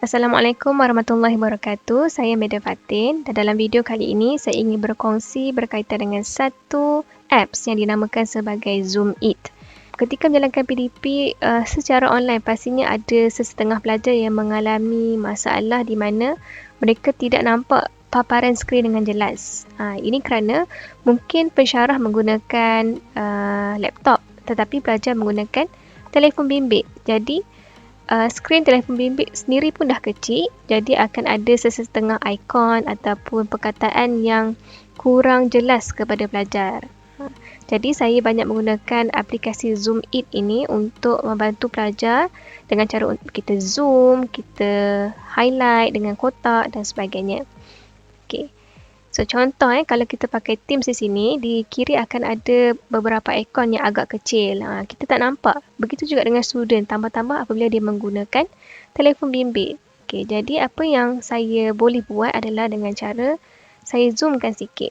Assalamualaikum warahmatullahi wabarakatuh. Saya Meda Fatin dan dalam video kali ini saya ingin berkongsi berkaitan dengan satu apps yang dinamakan sebagai Zoom It. Ketika menjalankan PDP secara online, pastinya ada sesetengah pelajar yang mengalami masalah di mana mereka tidak nampak paparan skrin dengan jelas. Ini kerana mungkin pensyarah menggunakan laptop tetapi pelajar menggunakan telefon bimbit. Jadi skrin telefon bimbit sendiri pun dah kecil, jadi akan ada sesetengah ikon ataupun perkataan yang kurang jelas kepada pelajar. Jadi saya banyak menggunakan aplikasi Zoom It ini untuk membantu pelajar dengan cara kita zoom, kita highlight dengan kotak dan sebagainya. Okay. So contoh kalau kita pakai Teams di sini, di kiri akan ada beberapa ikon yang agak kecil. Kita tak nampak. Begitu juga dengan student, tambah-tambah apabila dia menggunakan telefon bimbit. Okay, jadi apa yang saya boleh buat adalah dengan cara saya zoomkan sikit.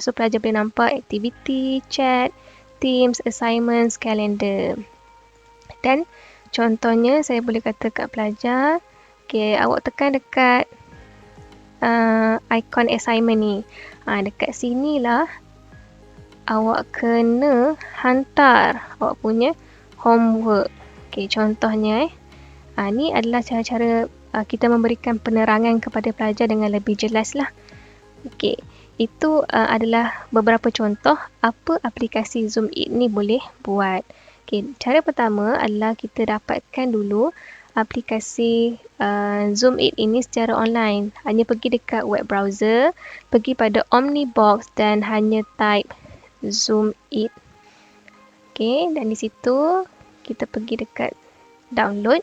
So pelajar boleh nampak aktiviti, chat, Teams, assignments, kalender. Dan contohnya saya boleh kata kat pelajar, okay, awak tekan dekat ikon assignment ni. Dekat sini lah awak kena hantar awak punya homework. Okay, contohnya ni adalah cara-cara kita memberikan penerangan kepada pelajar dengan lebih jelas lah. Okay, itu adalah beberapa contoh apa aplikasi Zoom It ni boleh buat. Okay, cara pertama adalah kita dapatkan dulu aplikasi Zoom It ini secara online. Hanya pergi dekat web browser, pergi pada Omnibox dan hanya type Zoom It. Okay, dan di situ kita pergi dekat download.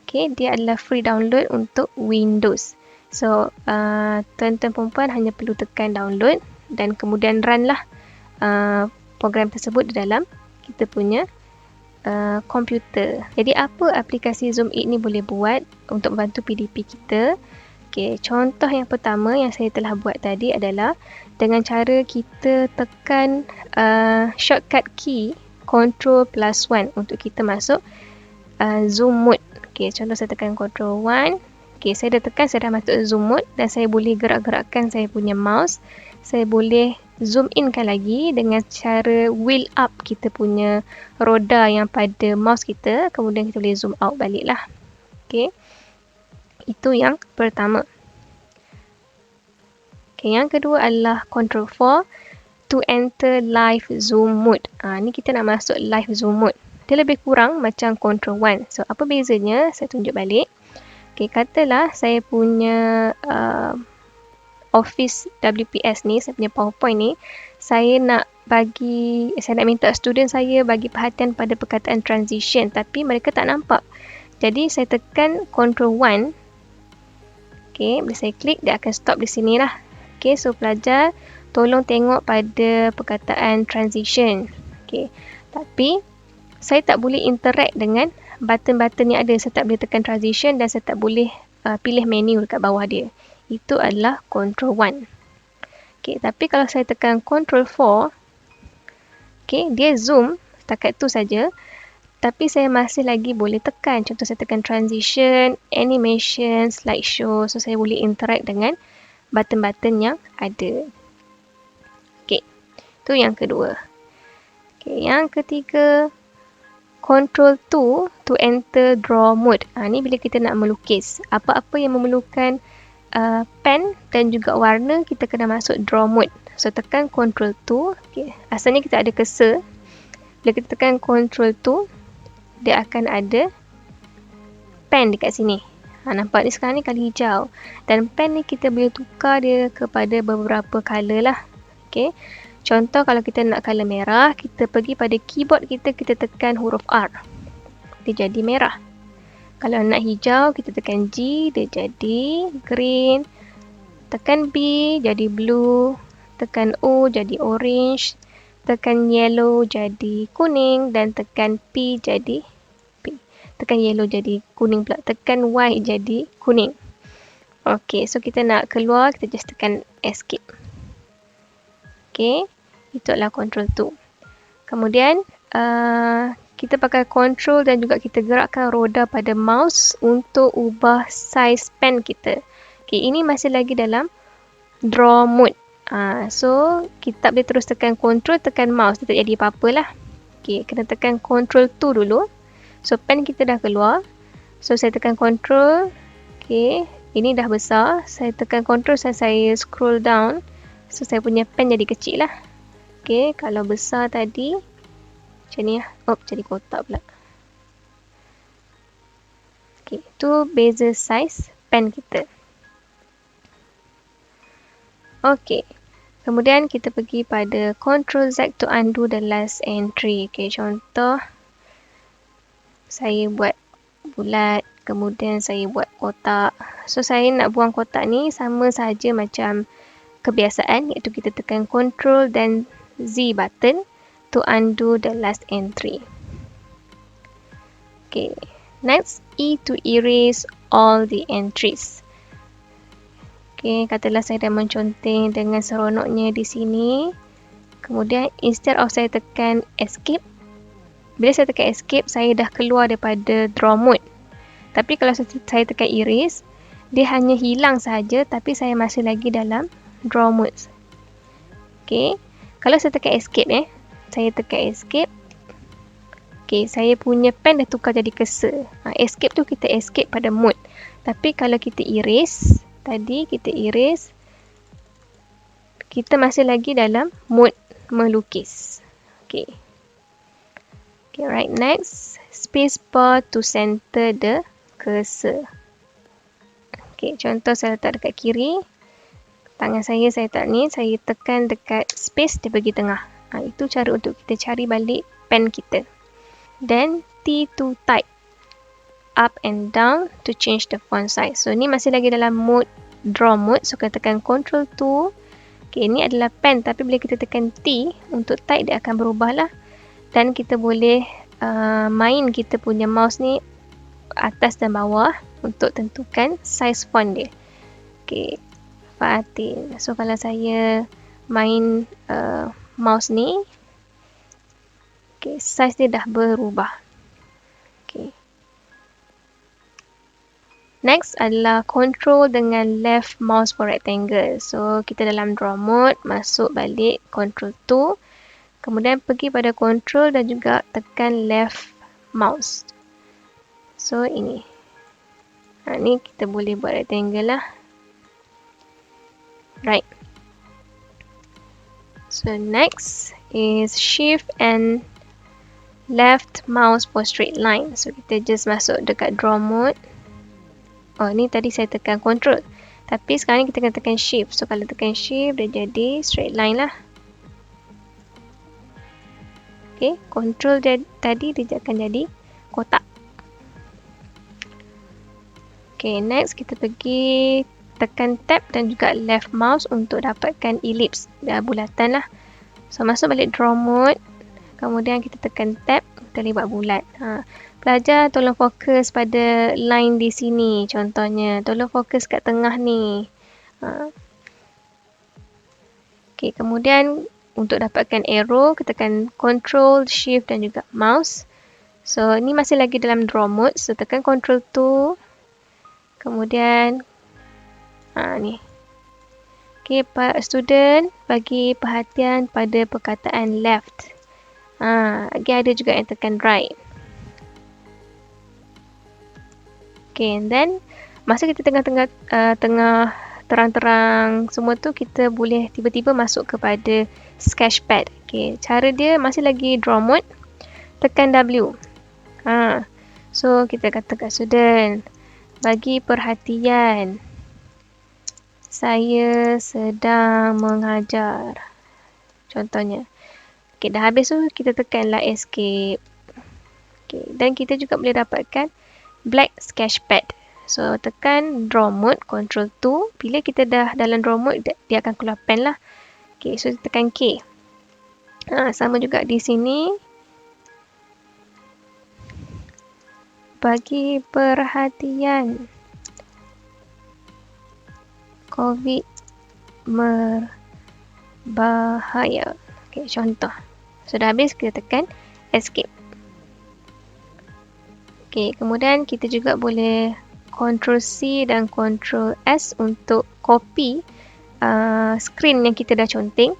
Okay, dia adalah free download untuk Windows. So, tuan-tuan perempuan hanya perlu tekan download dan kemudian run lah program tersebut di dalam kita punya komputer. Jadi apa aplikasi Zoom It ni boleh buat untuk membantu PDP kita? Okay, contoh yang pertama yang saya telah buat tadi adalah dengan cara kita tekan shortcut key Ctrl+1 untuk kita masuk Zoom mode. Okay, contoh saya tekan Ctrl+1. Okay, saya dah tekan, saya dah masuk Zoom mode dan saya boleh gerak-gerakkan saya punya mouse. Saya boleh zoom inkan lagi dengan cara wheel up kita punya roda yang pada mouse kita, kemudian kita boleh zoom out balik lah. Okay, itu yang pertama. Okay, yang kedua adalah Ctrl+4 to enter live zoom mode. Ni kita nak masuk live zoom mode. Dia lebih kurang macam Ctrl+1. So apa bezanya? Saya tunjuk balik. Okay, katalah saya punya Office WPS ni, saya punya PowerPoint ni, saya nak minta student saya bagi perhatian pada perkataan transition tapi mereka tak nampak. Jadi saya tekan Ctrl+1. Okay, bila saya klik dia akan stop di sini lah. Okay, so pelajar tolong tengok pada perkataan transition. Okay, tapi saya tak boleh interact dengan button-button yang ada. Saya tak boleh tekan transition dan saya tak boleh pilih menu dekat bawah dia. Itu adalah Ctrl+1. Okay, tapi kalau saya tekan Ctrl+4, okay, dia zoom setakat tu saja. Tapi saya masih lagi boleh tekan. Contoh saya tekan transition, animation, slideshow. So saya boleh interact dengan button-button yang ada. Okay, itu yang kedua. Okay, yang ketiga, Ctrl+2 to enter draw mode. Ni bila kita nak melukis. Apa-apa yang memerlukan pen dan juga warna, kita kena masuk draw mode. So tekan Ctrl+2. Okay. Asalnya kita ada cursor. Bila kita tekan Ctrl+2, dia akan ada pen dekat sini. Nampak ni sekarang ni kali hijau. Dan pen ni kita boleh tukar dia kepada beberapa color lah. Okay. Contoh kalau kita nak color merah, kita pergi pada keyboard kita, kita tekan huruf R. Dia jadi merah. Kalau nak hijau, kita tekan G, dia jadi green. Tekan B, jadi blue. Tekan O, jadi orange. Tekan yellow, jadi kuning. Dan tekan P, jadi pink. Tekan yellow, jadi kuning pula. Tekan Y, jadi kuning. Okay, so kita nak keluar, kita just tekan escape. Okay, itu adalah Ctrl+2. Kemudian, kita pakai control dan juga kita gerakkan roda pada mouse untuk ubah saiz pen kita. Okay, ini masih lagi dalam draw mode. So, kita boleh terus tekan control, tekan mouse. Dia tak jadi apa-apa lah. Okay, kena tekan control 2 dulu. So, pen kita dah keluar. So, saya tekan control. Okay, ini dah besar. Saya tekan control, saya scroll down. So, saya punya pen jadi kecil lah. Okay, kalau besar tadi, macam ni lah. Oh, jadi kotak pula. Okay, tu beza saiz pen kita. Okay. Kemudian kita pergi pada Ctrl Z to undo the last entry. Okay, contoh saya buat bulat, kemudian saya buat kotak. So, saya nak buang kotak ni sama saja macam kebiasaan, iaitu kita tekan Ctrl dan Z button to undo the last entry. Okay, next E to erase all the entries. Okay, katalah saya dah menconteng dengan seronoknya di sini. Kemudian, instead of saya tekan escape, bila saya tekan escape, saya dah keluar daripada draw mode. Tapi kalau saya tekan erase, dia hanya hilang sahaja, tapi saya masih lagi dalam draw mode. Okay, kalau saya tekan escape, saya tekan escape. Okay, saya punya pen dah tukar jadi cursor. Escape tu kita escape pada mode. Tapi kalau kita erase, tadi kita erase, kita masih lagi dalam mode melukis. Okay. Okay, right, next. Spacebar to center the cursor. Okay, contoh saya letak dekat kiri. Tangan saya letak ni, saya tekan dekat space, dia bagi tengah. Itu cara untuk kita cari balik pen kita. Then, T to type. Up and down to change the font size. So, ni masih lagi dalam mode draw mode. So, kita tekan Ctrl 2. Okay, ni adalah pen. Tapi bila kita tekan T untuk type, dia akan berubah lah. Dan kita boleh main kita punya mouse ni atas dan bawah untuk tentukan size font dia. Okay, Fatin. So, kalau saya main mouse ni, okay, size dia dah berubah. Okay. Next adalah control dengan left mouse for rectangle. So, kita dalam draw mode, masuk balik control 2. Kemudian pergi pada control dan juga tekan left mouse. So, ini. Ni kita boleh buat rectangle lah. Right. So, next is shift and left mouse for straight line. So, kita just masuk dekat draw mode. Oh, ni tadi saya tekan control. Tapi sekarang ni kita kena tekan shift. So, kalau tekan shift, dia jadi straight line lah. Okay, control tadi dia akan jadi kotak. Okay, next kita pergi tekan tab dan juga left mouse untuk dapatkan ellipse. Dah bulatan lah. So, masuk balik draw mode. Kemudian kita tekan tab, kita boleh buat bulat. Pelajar tolong fokus pada line di sini contohnya. Tolong fokus kat tengah ni. Okay, kemudian untuk dapatkan arrow, kita tekan Ctrl, Shift dan juga mouse. So, ni masih lagi dalam draw mode. So, tekan Ctrl 2. Kemudian, ni. Okay, Pak student bagi perhatian pada perkataan left. Lagi ada juga yang tekan right. Okay, and then masa kita tengah terang-terang semua tu, kita boleh tiba-tiba masuk kepada sketchpad. Okay, cara dia masih lagi draw mode. Tekan W. So, kita kata kat student, bagi perhatian, saya sedang mengajar. Contohnya. Okay, dah habis tu, kita tekanlah escape. Okay, dan kita juga boleh dapatkan black sketchpad. So, tekan draw mode, Ctrl 2. Bila kita dah dalam draw mode, dia akan keluar pen lah. Okay, so tekan K. Sama juga di sini. Bagi perhatian, COVID berbahaya. Okay, contoh. Sudah habis, kita tekan escape. Okay, kemudian kita juga boleh Ctrl C dan Ctrl S untuk copy screen yang kita dah conteng.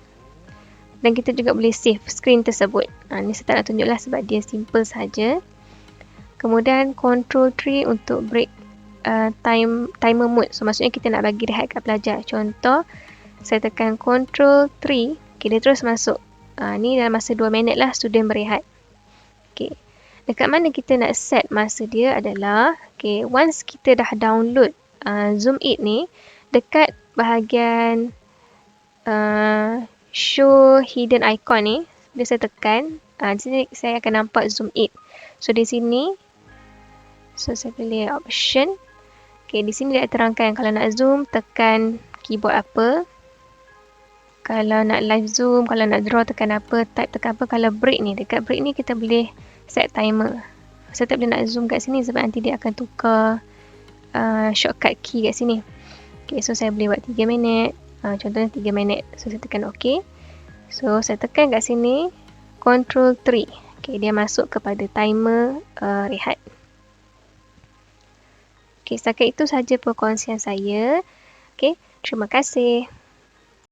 Dan kita juga boleh save screen tersebut. Ni saya tak nak tunjuklah sebab dia simple saja. Kemudian Ctrl 3 untuk break timer mode. So maksudnya kita nak bagi rehat kat pelajar. Contoh, saya tekan Ctrl 3, okay, dia terus masuk. Ni dalam masa 2 minit lah student berehat. Okay. Dekat mana kita nak set masa dia adalah, okay, once kita dah download Zoom It ni, dekat bahagian show hidden icon ni, dia saya tekan, di sini saya akan nampak Zoom It. So di sini, saya pilih option. Okay, di sini dia terangkan kalau nak zoom, tekan keyboard apa. Kalau nak live zoom, kalau nak draw, tekan apa, type tekan apa. Kalau break ni, dekat break ni kita boleh set timer. Saya tak boleh nak zoom kat sini sebab nanti dia akan tukar shortcut key kat sini. Okay, so saya boleh buat 3 minit. Contohnya 3 minit. So saya tekan OK. So saya tekan kat sini Ctrl 3. Okay, dia masuk kepada timer rehat. Okay, setakat itu sahaja perkongsian saya. Okay, terima kasih.